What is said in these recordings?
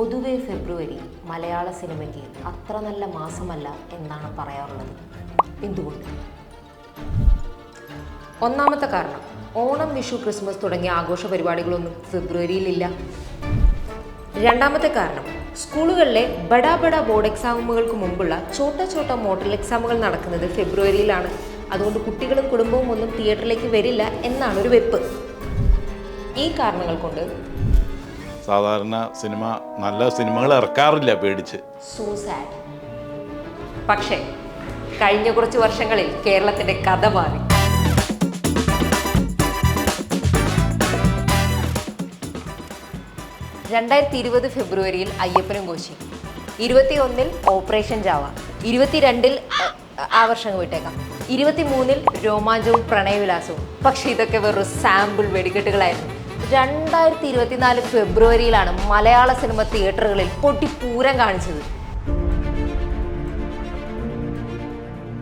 പൊതുവെ ഫെബ്രുവരി മലയാള സിനിമയ്ക്ക് അത്ര നല്ല മാസമല്ല എന്നാണ് പറയാറുള്ളത്. എന്തുകൊണ്ട്? ഒന്നാമത്തെ കാരണം, ഓണം, വിഷു, ക്രിസ്മസ് തുടങ്ങിയ ആഘോഷ പരിപാടികളൊന്നും ഫെബ്രുവരിയിലില്ല. രണ്ടാമത്തെ കാരണം, സ്കൂളുകളിലെ ബഡാ ബോർഡ് എക്സാമുകൾക്ക് മുമ്പുള്ള ചോട്ട മോഡൽ എക്സാമുകൾ നടക്കുന്നത് ഫെബ്രുവരിയിലാണ്. അതുകൊണ്ട് കുട്ടികളും കുടുംബവും ഒന്നും തിയേറ്ററിലേക്ക് വരില്ല എന്നാണ് ഒരു വെപ്പ്. ഈ കാരണങ്ങൾ കൊണ്ട് സാധാരണ നല്ല സിനിമകൾ ഇറക്കാറില്ല പേടിച്ച്. So sad. പക്ഷേ കഴിഞ്ഞ കുറച്ച് വർഷങ്ങളിൽ കേരളത്തിന്റെ കഥ മാറി. ഫെബ്രുവരിയിൽ അയ്യപ്പനും കോശി, 21 ഓപ്പറേഷൻ ജാവ, 22 ആ വർഷം വിട്ടേക്കാം, 23 രോമാഞ്ചവും പ്രണയവിലാസവും. പക്ഷെ ഇതൊക്കെ വെറും സാമ്പിൾ വെടിക്കെട്ടുകളായിരുന്നു. 2024 ഫെബ്രുവരിയിലാണ് മലയാള സിനിമ തിയേറ്ററുകളിൽ പൊട്ടിപ്പൂരം കാണിച്ചത്.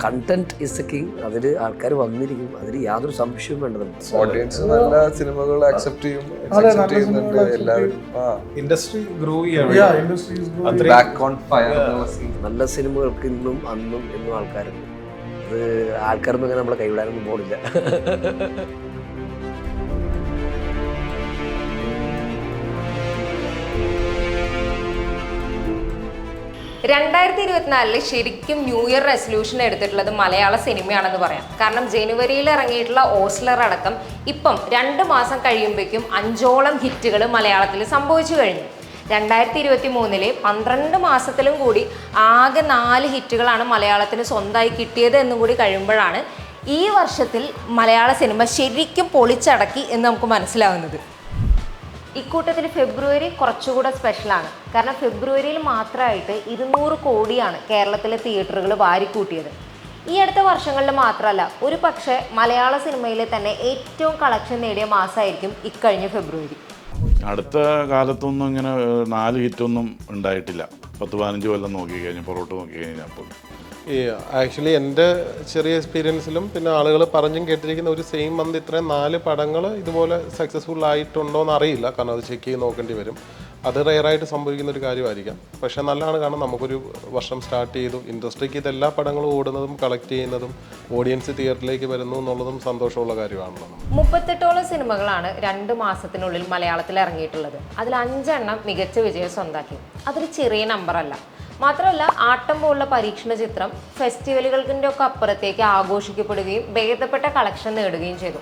Content is A king. അതിൽ ആൾക്കാർ വന്നിരിക്കും, അതിൽ യാതൊരു സംശയവും വേണ്ടത്. ഓഡിയൻസ് നല്ല സിനിമകൾ അക്സെപ്റ്റ് ചെയ്യുന്നുണ്ട് എല്ലാവരും. ഇൻഡസ്ട്രി ഗ്രോ ചെയ്യാണ്. Back on fire. നല്ല സിനിമകൾക്ക് ഇന്നും അന്നും എന്നും ആൾക്കാരുണ്ട്. അത് ആൾക്കാരൊന്നും അങ്ങനെ നമ്മളെ കൈവിടാനൊന്നും പോണില്ല. 2024 ശരിക്കും ന്യൂ ഇയർ റെസൊല്യൂഷൻ എടുത്തിട്ടുള്ളത് മലയാള സിനിമയാണെന്ന് പറയാം. കാരണം ജനുവരിയിൽ ഇറങ്ങിയിട്ടുള്ള ഓസ്ലർ അടക്കം ഇപ്പം 2 മാസം കഴിയുമ്പോഴേക്കും 5ഓളം ഹിറ്റുകൾ മലയാളത്തിൽ സംഭവിച്ചു കഴിഞ്ഞു. 2023 12 മാസത്തിലും കൂടി ആകെ 4 ഹിറ്റുകളാണ് മലയാളത്തിന് സ്വന്തമായി കിട്ടിയത് എന്നും കൂടി കഴിയുമ്പോഴാണ് ഈ വർഷത്തിൽ മലയാള സിനിമ ശരിക്കും പൊളിച്ചടക്കി എന്ന് നമുക്ക് മനസ്സിലാവുന്നത്. ഇക്കൂട്ടത്തിൽ ഫെബ്രുവരി കുറച്ചുകൂടെ സ്പെഷ്യലാണ്. കാരണം ഫെബ്രുവരിയിൽ മാത്രമായിട്ട് 200 കോടിയാണ് കേരളത്തിലെ തിയേറ്ററുകൾ വാരിക്കൂട്ടിയത്. ഈ അടുത്ത വർഷങ്ങളിൽ മാത്രമല്ല, ഒരു പക്ഷേ മലയാള സിനിമയിലെ തന്നെ ഏറ്റവും കളക്ഷൻ നേടിയ മാസമായിരിക്കും ഇക്കഴിഞ്ഞ ഫെബ്രുവരി. അടുത്ത കാലത്തൊന്നും ഇങ്ങനെ 4 ഹിറ്റൊന്നും ഉണ്ടായിട്ടില്ല. 10-15 കൊല്ലം നോക്കിക്കഴിഞ്ഞാൽ പുറകോട്ട് നോക്കിക്കഴിഞ്ഞപ്പോൾ ആക്ച്വലി എൻ്റെ ചെറിയ എക്സ്പീരിയൻസിലും പിന്നെ ആളുകൾ പറഞ്ഞും കേട്ടിരിക്കുന്ന ഒരു സെയിം മന്ത് ഇത്രയും 4 പടങ്ങൾ ഇതുപോലെ സക്സസ്ഫുൾ ആയിട്ടുണ്ടോ എന്ന് അറിയില്ല. കാരണം അത് ചെക്ക് ചെയ്ത് നോക്കേണ്ടി വരും. അത് റെയറായിട്ട് സംഭവിക്കുന്ന ഒരു കാര്യമായിരിക്കാം. പക്ഷേ നല്ലതാണ്. കാരണം നമുക്കൊരു വർഷം സ്റ്റാർട്ട് ചെയ്തു, ഇൻഡസ്ട്രിക്ക് ഇതെല്ലാ പടങ്ങളും ഓടുന്നതും കളക്ട് ചെയ്യുന്നതും ഓഡിയൻസ് തിയേറ്ററിലേക്ക് വരുന്നു എന്നുള്ളതും സന്തോഷമുള്ള കാര്യമാണല്ലോ. 38ഓളം സിനിമകളാണ് 2 മാസത്തിനുള്ളിൽ മലയാളത്തിൽ ഇറങ്ങിയിട്ടുള്ളത്. അതിൽ 5 എണ്ണം മികച്ച വിജയം സ്വന്താക്കി. അതൊരു ചെറിയ നമ്പറല്ല. മാത്രമല്ല, ആട്ടം പോലുള്ള പരീക്ഷണ ചിത്രം ഫെസ്റ്റിവലുകൾക്കിൻ്റെ ഒക്കെ അപ്പുറത്തേക്ക് ആഘോഷിക്കപ്പെടുകയും ഭേദപ്പെട്ട കളക്ഷൻ നേടുകയും ചെയ്തു.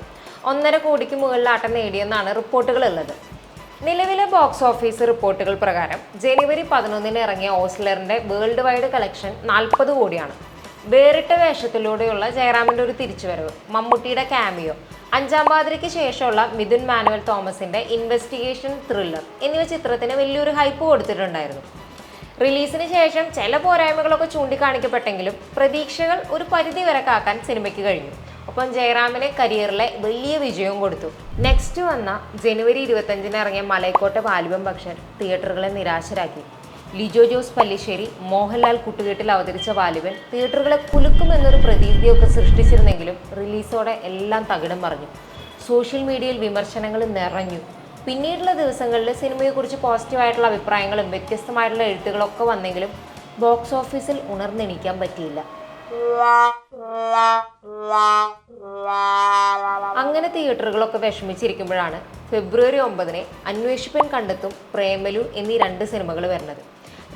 1.5 കോടിക്ക് മുകളിൽ ആട്ടം നേടിയെന്നാണ് റിപ്പോർട്ടുകളുള്ളത്. നിലവിലെ ബോക്സ് ഓഫീസ് റിപ്പോർട്ടുകൾ പ്രകാരം ജനുവരി 11 ഇറങ്ങിയ ഓസ്ലറിൻ്റെ വേൾഡ് വൈഡ് കളക്ഷൻ 40 കോടിയാണ്. വേറിട്ട വേഷത്തിലൂടെയുള്ള ജയറാമിൻ്റെ ഒരു തിരിച്ചുവരവ്, മമ്മൂട്ടിയുടെ ക്യാമിയോ, 5-ാം പാതിരയ്ക്ക് ശേഷമുള്ള മിഥുൻ മാനുവൽ തോമസിൻ്റെ ഇൻവെസ്റ്റിഗേഷൻ ത്രില്ലർ എന്നിവ ചിത്രത്തിന് വലിയൊരു ഹൈപ്പ് കൊടുത്തിട്ടുണ്ടായിരുന്നു. റിലീസിന് ശേഷം ചില പോരായ്മകളൊക്കെ ചൂണ്ടിക്കാണിക്കപ്പെട്ടെങ്കിലും പ്രതീക്ഷകൾ ഒരു പരിധി വരെ കാക്കാൻ സിനിമയ്ക്ക് കഴിഞ്ഞു. ഒപ്പം ജയറാമിന് കരിയറിലെ വലിയ വിജയവും കൊടുത്തു. നെക്സ്റ്റ് വന്ന ജനുവരി 25 ഇറങ്ങിയ മലൈക്കോട്ടെ വാലിബൻ പക്ഷൻ തിയേറ്ററുകളെ നിരാശരാക്കി. ലിജോ ജോസ് പല്ലിശ്ശേരി, മോഹൻലാൽ കൂട്ടുകെട്ടിൽ അവതരിച്ച വാലിബൻ തിയേറ്ററുകളെ കുലുക്കുമെന്നൊരു പ്രതീതിയൊക്കെ സൃഷ്ടിച്ചിരുന്നെങ്കിലും റിലീസോടെ എല്ലാം തകിടം മറിഞ്ഞു. സോഷ്യൽ മീഡിയയിൽ വിമർശനങ്ങൾ നിറഞ്ഞു. പിന്നീടുള്ള ദിവസങ്ങളിൽ സിനിമയെക്കുറിച്ച് പോസിറ്റീവായിട്ടുള്ള അഭിപ്രായങ്ങളും വ്യത്യസ്തമായിട്ടുള്ള എഴുത്തുകളൊക്കെ വന്നെങ്കിലും ബോക്സ് ഓഫീസിൽ ഉണർന്നെണീക്കാൻ പറ്റിയില്ല. അങ്ങനെ തിയേറ്ററുകളൊക്കെ വിഷമിച്ചിരിക്കുമ്പോഴാണ് ഫെബ്രുവരി 9 അന്വേഷിപ്പൻ കണ്ടെത്തും, പ്രേമലു എന്നീ 2 സിനിമകൾ വരുന്നത്.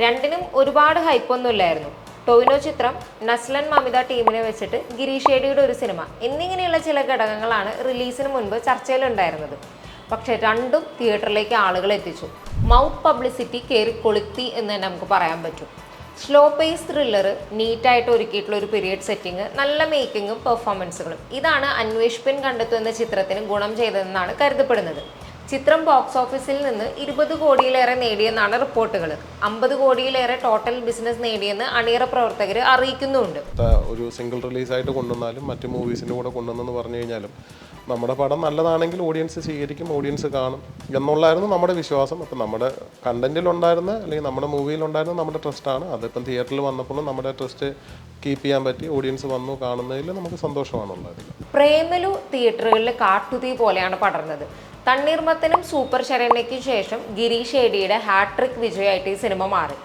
രണ്ടിനും ഒരുപാട് ഹൈപ്പൊന്നും ഇല്ലായിരുന്നു. ടൊവിനോ ചിത്രം, നസ്ലൻ മമിത ടീമിനെ വെച്ചിട്ട് ഗിരീഷ് ഷേഡിയുടെ ഒരു സിനിമ എന്നിങ്ങനെയുള്ള ചില ഘടകങ്ങളാണ് റിലീസിന് മുൻപ് ചർച്ചയിലുണ്ടായിരുന്നത്. പക്ഷേ രണ്ടും തിയേറ്ററിലേക്ക് ആളുകൾ എത്തിച്ചു. മൗത്ത് പബ്ലിസിറ്റി കയറി കൊളുത്തി എന്ന് തന്നെ നമുക്ക് പറയാൻ പറ്റും. സ്ലോ പേസ് ത്രില്ലർ, നീറ്റായിട്ട് ഒരുക്കിയിട്ടുള്ള ഒരു പീരിയഡ് സെറ്റിംഗ്, നല്ല മേക്കിങ്ങും പെർഫോമൻസുകളും, ഇതാണ് അന്വേഷിപ്പൻ കണ്ടെത്തും എന്ന ചിത്രത്തിന് ഗുണം ചെയ്തതെന്നാണ് കരുതപ്പെടുന്നത്. ചിത്രം ബോക്സ് ഓഫീസിൽ നിന്ന് 20 കോടിയിലേറെ നേടിയെന്നാണ് റിപ്പോർട്ടുകൾ. 50 കോടിയിലേറെ ടോട്ടൽ ബിസിനസ് നേടിയെന്ന് അണിയറ പ്രവർത്തകർ അറിയിക്കുന്നുണ്ട്. ഒരു സിംഗിൾ റിലീസായിട്ട് കൊണ്ടുവന്നാലും മറ്റ് മൂവീസിൻ്റെ കൂടെ കൊണ്ടുവന്നെന്ന് പറഞ്ഞു കഴിഞ്ഞാലും നമ്മുടെ പടം നല്ലതാണെങ്കിൽ ഓഡിയൻസ് സ്വീകരിക്കും, ഓഡിയൻസ് കാണും എന്നുള്ളായിരുന്നു നമ്മുടെ വിശ്വാസം. അപ്പം നമ്മുടെ കണ്ടന്റിലുണ്ടായിരുന്ന അല്ലെങ്കിൽ നമ്മുടെ മൂവിയിലുണ്ടായിരുന്ന നമ്മുടെ ട്രസ്റ്റാണ്. അതിപ്പം തിയേറ്ററിൽ വന്നപ്പോഴും നമ്മുടെ ട്രസ്റ്റ് കീപ്പ് ചെയ്യാൻ പറ്റി, ഓഡിയൻസ് വന്നു കാണുന്നതിൽ നമുക്ക് സന്തോഷമാണുള്ളത്. പ്രേമലു തിയേറ്ററുകളിൽ കാട്ടുതീ പോലെയാണ് പടർന്നത്. തണ്ണീർമത്തനും സൂപ്പർ ശരണ്യയ്ക്കും ശേഷം ഗിരീഷ് ഏടിയുടെ ഹാട്രിക് വിജയമായിട്ട് ഈ സിനിമ മാറി.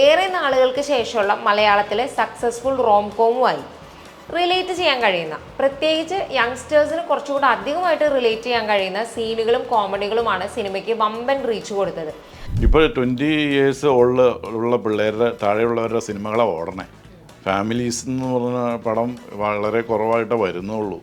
ഏറെ നാളുകൾക്ക് ശേഷമുള്ള മലയാളത്തിലെ സക്സസ്ഫുൾ റോംകോമുമായി റിലേറ്റ് ചെയ്യാൻ കഴിയുന്ന, പ്രത്യേകിച്ച് യങ്സ്റ്റേഴ്സിന് കുറച്ചുകൂടി അധികമായിട്ട് റിലേറ്റ് ചെയ്യാൻ കഴിയുന്ന സീനുകളും കോമഡികളുമാണ് സിനിമയ്ക്ക് വമ്പൻ റീച്ച് കൊടുത്തത്. ഇപ്പോൾ 20 years ഉള്ള പിള്ളേരുടെ താഴെയുള്ളവരുടെ സിനിമകളാണ് ഓടണേ. ഫാമിലീസ് എന്ന് പറഞ്ഞ പടം വളരെ കുറവായിട്ടേ വരുന്നുള്ളൂ.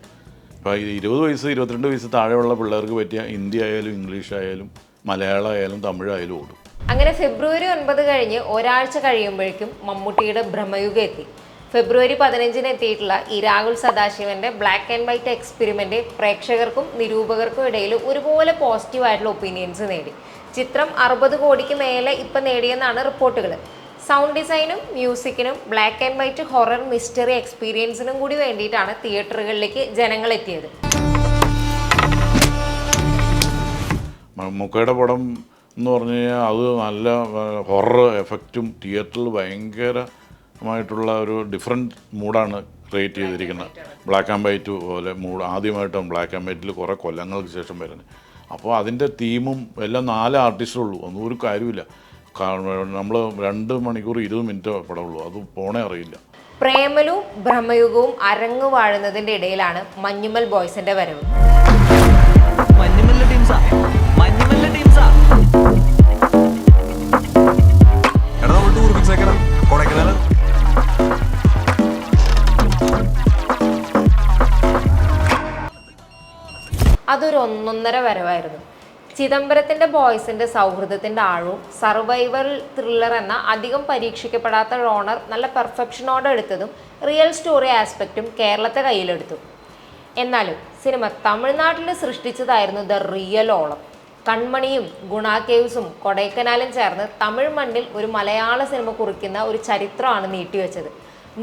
ഇപ്പോൾ 20 വയസ്സ് 22 വയസ്സ് താഴെയുള്ള പിള്ളേർക്ക് പറ്റിയ ഹിന്ദി ആയാലും ഇംഗ്ലീഷ് ആയാലും മലയാളം ആയാലും തമിഴായാലും ഓടും. അങ്ങനെ ഫെബ്രുവരി 9 കഴിഞ്ഞ് ഒരാഴ്ച കഴിയുമ്പോഴേക്കും മമ്മൂട്ടിയുടെ ബ്രഹ്മയുഗം എത്തി. ഫെബ്രുവരി 15 എത്തിയിട്ടുള്ള ഈ രാഹുൽ സദാശിവന്റെ ബ്ലാക്ക് ആൻഡ് വൈറ്റ് എക്സ്പെരിമെന്റ് പ്രേക്ഷകർക്കും നിരൂപകർക്കും ഇടയിൽ ഒരുപോലെ പോസിറ്റീവായിട്ടുള്ള ഒപ്പീനിയൻസ് നേടി. ചിത്രം 60 കോടിക്ക് മേലെ ഇപ്പം നേടിയെന്നാണ് റിപ്പോർട്ടുകൾ. സൗണ്ട് ഡിസൈനും മ്യൂസിക്കിനും black and white horror mystery എക്സ്പീരിയൻസിനും കൂടി വേണ്ടിയിട്ടാണ് തിയേറ്ററുകളിലേക്ക് ജനങ്ങൾ എത്തിയത്. മമ്മൂക്കയുടെ പടം എന്ന് പറഞ്ഞു കഴിഞ്ഞാൽ അത് നല്ല ഹൊറർ എഫക്റ്റും തിയേറ്ററിൽ ഭയങ്കരമായിട്ടുള്ള ഒരു ഡിഫറെൻറ്റ് മൂഡാണ് ക്രിയേറ്റ് ചെയ്തിരിക്കുന്നത്. ബ്ലാക്ക് ആൻഡ് വൈറ്റ് പോലെ മൂഡ് ആദ്യമായിട്ടാണ് ബ്ലാക്ക് ആൻഡ് വൈറ്റിൽ കുറേ കൊല്ലങ്ങൾക്ക് ശേഷം വരുന്നത്. അപ്പോൾ അതിൻ്റെ തീമും എല്ലാം 4 ആർട്ടിസ്റ്റുള്ളൂ, ഒന്നും ഒരു കാര്യമില്ല. നമ്മൾ 2 മണിക്കൂർ 20 മിനിറ്റ് പടമുള്ളൂ, അത് പോണേ അറിയില്ല. പ്രേമലും ബ്രഹ്മയുഗവും അരങ്ങു വാഴുന്നതിൻ്റെ ഇടയിലാണ് മഞ്ഞുമൽ ബോയ്സിന്റെ വരവ്. അതൊരു 1.5 വരവായിരുന്നു. ചിദംബരത്തിൻ്റെ ബോയ്സിൻ്റെ സൗഹൃദത്തിൻ്റെ ആഴവും സർവൈവൽ ത്രില്ലർ എന്ന അധികം പരീക്ഷിക്കപ്പെടാത്ത ജോണർ നല്ല പെർഫെക്ഷനോടെ എടുത്തതും റിയൽ സ്റ്റോറി ആസ്പെക്റ്റും കേരളത്തെ കയ്യിലെടുത്തു. എന്നാലും സിനിമ തമിഴ്നാട്ടിൽ സൃഷ്ടിച്ചതായിരുന്നു ദ റിയൽ ഓളം. കൺമണിയും ഗുണ കേവ്സും കൊടൈക്കനാലും ചേർന്ന് തമിഴ് മണ്ണിൽ ഒരു മലയാള സിനിമ കുറിക്കുന്ന ഒരു ചരിത്രമാണ് നീട്ടിവെച്ചത്.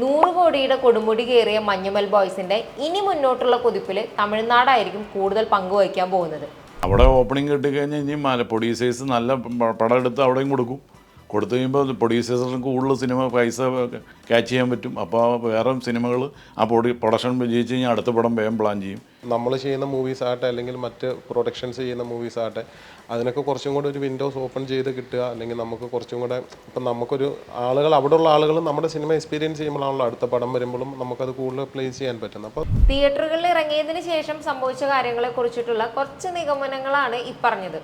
100 കോടിയുടെ കൊടുമുടി കയറിയ മഞ്ഞുമൽ ബോയ്സിൻ്റെ ഇനി മുന്നോട്ടുള്ള കുതിപ്പിൽ തമിഴ്നാടായിരിക്കും കൂടുതൽ പങ്കുവഹിക്കാൻ പോകുന്നത്. അവിടെ ഓപ്പണിംഗ് കിട്ടിക്കഴിഞ്ഞാൽ ഇനി പ്രൊഡ്യൂസേഴ്സ് നല്ല പടം എടുത്ത് അവിടെയും കൊടുത്തു കഴിയുമ്പോൾ പ്രൊഡ്യൂസേഴ്സിന് കൂടുതൽ സിനിമ പൈസ ക്യാച്ച് ചെയ്യാൻ പറ്റും. അപ്പോൾ വേറെ സിനിമകൾ ആ പ്രൊഡക്ഷൻ വിജയിച്ച് കഴിഞ്ഞാൽ അടുത്ത പടം വേഗം പ്ലാൻ ചെയ്യും. നമ്മൾ ചെയ്യുന്ന മൂവീസ് ആട്ടെ അല്ലെങ്കിൽ മറ്റ് പ്രൊഡക്ഷൻസ് ചെയ്യുന്ന മൂവീസ് ആട്ടെ അതിനൊക്കെ കുറച്ചും കൂടെ ഒരു വിൻഡോസ് ഓപ്പൺ ചെയ്ത് കിട്ടുക, അല്ലെങ്കിൽ നമുക്ക് കുറച്ചും കൂടെ ഇപ്പം നമുക്കൊരു അവിടെയുള്ള ആളുകൾ നമ്മുടെ സിനിമ എക്സ്പീരിയൻസ് ചെയ്യുമ്പോഴാണല്ലോ അടുത്ത പടം വരുമ്പോഴും നമുക്കത് കൂടുതൽ പ്ലേസ് ചെയ്യാൻ പറ്റുന്നത്. അപ്പോൾ തിയേറ്ററുകളിൽ ഇറങ്ങിയതിന് ശേഷം സംഭവിച്ച കാര്യങ്ങളെ കുറിച്ചിട്ടുള്ള കുറച്ച് നിഗമനങ്ങളാണ് ഈ പറഞ്ഞത്.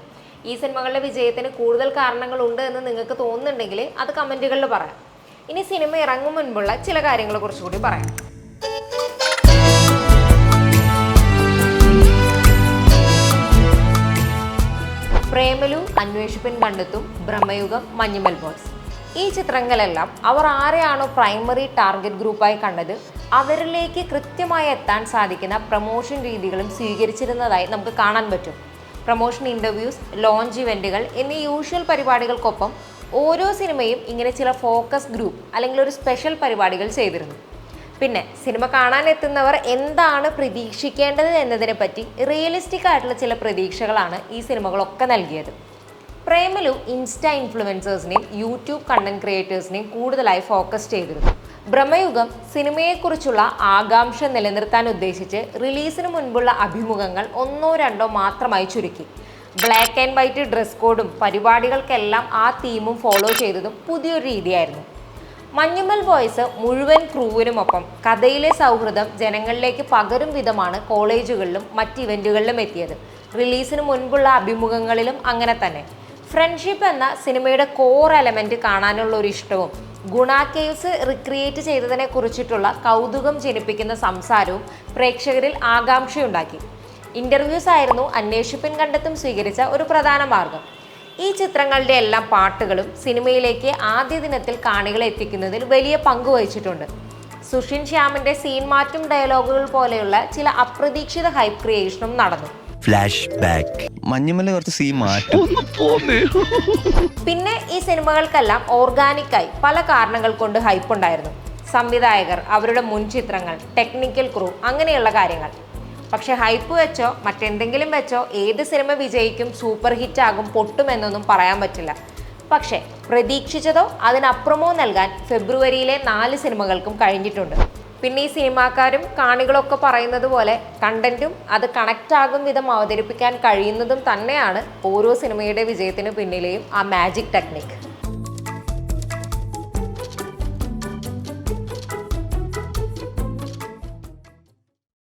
ഈ സിനിമകളുടെ വിജയത്തിന് കൂടുതൽ കാരണങ്ങളുണ്ട് എന്ന് നിങ്ങൾക്ക് തോന്നുന്നുണ്ടെങ്കിൽ അത് കമൻറ്റുകളിൽ പറയാം. ഇനി സിനിമ ഇറങ്ങും മുൻപുള്ള ചില കാര്യങ്ങളെ കുറിച്ച് കൂടി പറയാം. പ്രേമലു, അന്വേഷിപ്പിൻ കണ്ടെത്തും, ബ്രഹ്മയുഗം, മഞ്ഞുമൽ ബോയ്സ്, ഈ ചിത്രങ്ങളെല്ലാം അവർ ആരെയാണോ പ്രൈമറി ടാർഗറ്റ് ഗ്രൂപ്പായി കണ്ടത് അവരിലേക്ക് കൃത്യമായി എത്താൻ സാധിക്കുന്ന പ്രമോഷൻ രീതികളും സ്വീകരിച്ചിരുന്നതായി നമുക്ക് കാണാൻ പറ്റും. പ്രമോഷൻ ഇൻ്റർവ്യൂസ്, ലോഞ്ച് ഇവൻറ്റുകൾ എന്നീ യൂഷ്വൽ പരിപാടികൾക്കൊപ്പം ഓരോ സിനിമയും ഇങ്ങനെ ചില ഫോക്കസ് ഗ്രൂപ്പ് അല്ലെങ്കിൽ ഒരു സ്പെഷ്യൽ പരിപാടികൾ ചെയ്തിരുന്നു. പിന്നെ സിനിമ കാണാനെത്തുന്നവർ എന്താണ് പ്രതീക്ഷിക്കേണ്ടത് എന്നതിനെ പറ്റി റിയലിസ്റ്റിക് ആയിട്ടുള്ള ചില പ്രതീക്ഷകളാണ് ഈ സിനിമകളൊക്കെ നൽകിയത്. പ്രേമലു ഇൻസ്റ്റാ ഇൻഫ്ലുവൻസേഴ്സിനെയും യൂട്യൂബ് കണ്ടന്റ് ക്രിയേറ്റേഴ്സിനെയും കൂടുതലായി ഫോക്കസ് ചെയ്തിരുന്നു. ബ്രഹ്മയുഗം സിനിമയെക്കുറിച്ചുള്ള ആകാംക്ഷ നിലനിർത്താൻ ഉദ്ദേശിച്ച് റിലീസിന് മുൻപുള്ള അഭിമുഖങ്ങൾ 1-2 മാത്രമായി ചുരുക്കി. ബ്ലാക്ക് ആൻഡ് വൈറ്റ് ഡ്രസ് കോഡും പരിപാടികൾക്കെല്ലാം ആ തീമും ഫോളോ ചെയ്തതും പുതിയൊരു രീതിയായിരുന്നു. മഞ്ഞുമൽ ബോയ്സ് മുഴുവൻ ക്രൂവിനുമൊപ്പം കഥയിലെ സൗഹൃദം ജനങ്ങളിലേക്ക് പകരും വിധമാണ് കോളേജുകളിലും മറ്റ് ഇവൻറ്റുകളിലും എത്തിയത്. റിലീസിന് മുൻപുള്ള അഭിമുഖങ്ങളിലും അങ്ങനെ തന്നെ. ഫ്രണ്ട്ഷിപ്പ് എന്ന സിനിമയുടെ കോർ എലമെൻറ്റ് കാണാനുള്ള ഒരു ഇഷ്ടവും ഗുണ കേവ്സ് റിക്രിയേറ്റ് ചെയ്തതിനെ കുറിച്ചിട്ടുള്ള കൗതുകം ജനിപ്പിക്കുന്ന സംസാരവും പ്രേക്ഷകരിൽ ആകാംക്ഷയുണ്ടാക്കി. ഇൻ്റർവ്യൂസ് ആയിരുന്നു അന്വേഷിപ്പിൻ കണ്ടെത്തും സ്വീകരിച്ച ഒരു പ്രധാന മാർഗം. ഈ ചിത്രങ്ങളുടെ എല്ലാം പാട്ടുകളും സിനിമയിലേക്ക് ആദ്യ ദിനത്തിൽ കാണികളെ എത്തിക്കുന്നതിൽ വലിയ പങ്ക് വഹിച്ചിട്ടുണ്ട്. സുഷിൻ ശ്യാമിൻ്റെ സീൻ മാറ്റും ഡയലോഗുകൾ പോലെയുള്ള ചില അപ്രതീക്ഷിത ഹൈപ്പ് ക്രിയേഷനും നടന്നു. പിന്നെ ഈ സിനിമകൾക്കെല്ലാം ഓർഗാനിക്കായി പല കാരണങ്ങൾ കൊണ്ട് ഹൈപ്പ് ഉണ്ടായിരുന്നു. സംവിധായകർ, അവരുടെ മുൻ ചിത്രങ്ങൾ, ടെക്നിക്കൽ ക്രൂ, അങ്ങനെയുള്ള കാര്യങ്ങൾ. പക്ഷെ ഹൈപ്പ് വെച്ചോ മറ്റെന്തെങ്കിലും വെച്ചോ ഏത് സിനിമ വിജയിക്കും, സൂപ്പർ ഹിറ്റ് ആകും, പൊട്ടുമെന്നൊന്നും പറയാൻ പറ്റില്ല. പക്ഷേ പ്രതീക്ഷിച്ചതോ അതിനപ്പുറമോ നൽകാൻ ഫെബ്രുവരിയിലെ 4 സിനിമകൾക്കും കഴിഞ്ഞിട്ടുണ്ട്. പിന്നെ ഈ സിനിമാക്കാരും കാണികളൊക്കെ പറയുന്നത് പോലെ കണ്ടന്റും അത് കണക്റ്റ് ആകും വിധം അവതരിപ്പിക്കാൻ കഴിയുന്നതും തന്നെയാണ് ഓരോ സിനിമയുടെ വിജയത്തിന് പിന്നിലെയും ആ മാജിക് ടെക്നിക്.